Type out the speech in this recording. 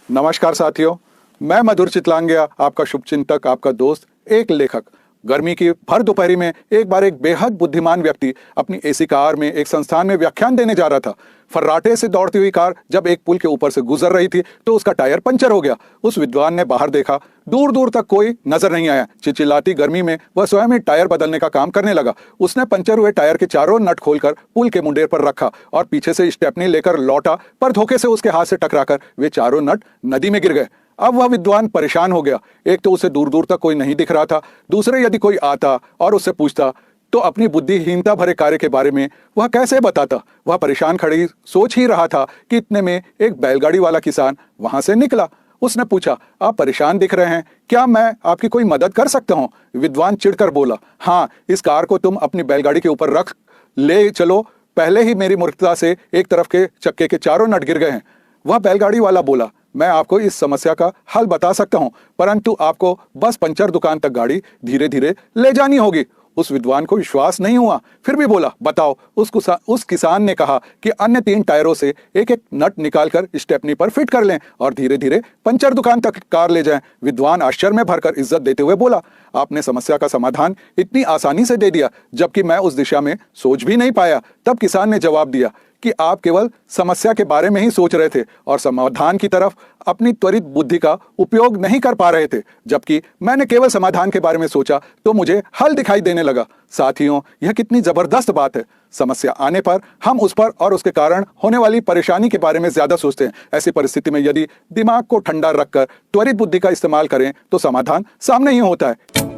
नमस्कार साथियों, मैं मधुर चितलांगिया, आपका शुभचिंतक, आपका दोस्त, एक लेखक। गर्मी की भर दोपहरी में एक बार एक बेहद बुद्धिमान व्यक्ति अपनी एसी कार में एक संस्थान में व्याख्यान देने जा रहा था। फर्राटे से दौड़ती हुई कार जब एक पुल के ऊपर से गुजर रही थी तो उसका टायर पंचर हो गया। उस विद्वान ने बाहर देखा, दूर दूर तक कोई नजर नहीं आया। चिलचिलाती गर्मी में वह स्वयं ही टायर बदलने का काम करने लगा। उसने पंचर हुए टायर के चारों नट खोलकर पुल के मुंडेर पर रखा और पीछे से स्टेपनी लेकर लौटा, पर धोखे से उसके हाथ से टकराकर वे चारों नट नदी में गिर गए। अब वह विद्वान परेशान हो गया। एक तो उसे दूर दूर तक कोई नहीं दिख रहा था, दूसरे यदि कोई आता और उससे पूछता तो अपनी बुद्धिहीनता भरे कार्य के बारे में वह कैसे बताता। वह परेशान खड़ी सोच ही रहा था कि इतने में एक बैलगाड़ी वाला किसान वहां से निकला। उसने पूछा, आप परेशान दिख रहे हैं, क्या मैं आपकी कोई मदद कर सकता हूँ? विद्वान चिढ़कर बोला, हाँ, इस कार को तुम अपनी बैलगाड़ी के ऊपर रख ले चलो, पहले ही मेरी मूर्खता से एक तरफ के चक्के के चारों नट गिर गए हैं। वह बैलगाड़ी वाला बोला, मैं आपको इस समस्या का हल बता सकता हूं, परंतु आपको बस पंचर दुकान तक गाड़ी धीरे धीरे ले जानी होगी। उस विद्वान को विश्वास नहीं हुआ, फिर भी बोला, बताओ। उस किसान ने कहा कि अन्य 3 टायरों से एक एक नट निकालकर स्टेपनी पर फिट कर लें और धीरे धीरे पंचर दुकान तक कार ले जाएं। विद्वान आश्चर्य में भरकर इज्जत देते हुए बोला, आपने समस्या का समाधान इतनी आसानी से दे दिया, जबकि मैं उस दिशा में सोच भी नहीं पाया। तब किसान ने जवाब दिया कि आप केवल समस्या के बारे में ही सोच रहे थे और समाधान की तरफ अपनी त्वरित बुद्धि का उपयोग नहीं कर पा रहे थे। जबकि मैंने केवल समाधान के बारे में सोचा तो मुझे हल दिखाई देने लगा। साथियों, यह कितनी जबरदस्त बात है। समस्या आने पर हम उस पर और उसके कारण होने वाली परेशानी के बारे में ज्यादा सोचते हैं। ऐसी परिस्थिति में यदि दिमाग को ठंडा रखकर त्वरित बुद्धि का इस्तेमाल करें तो समाधान सामने ही होता है।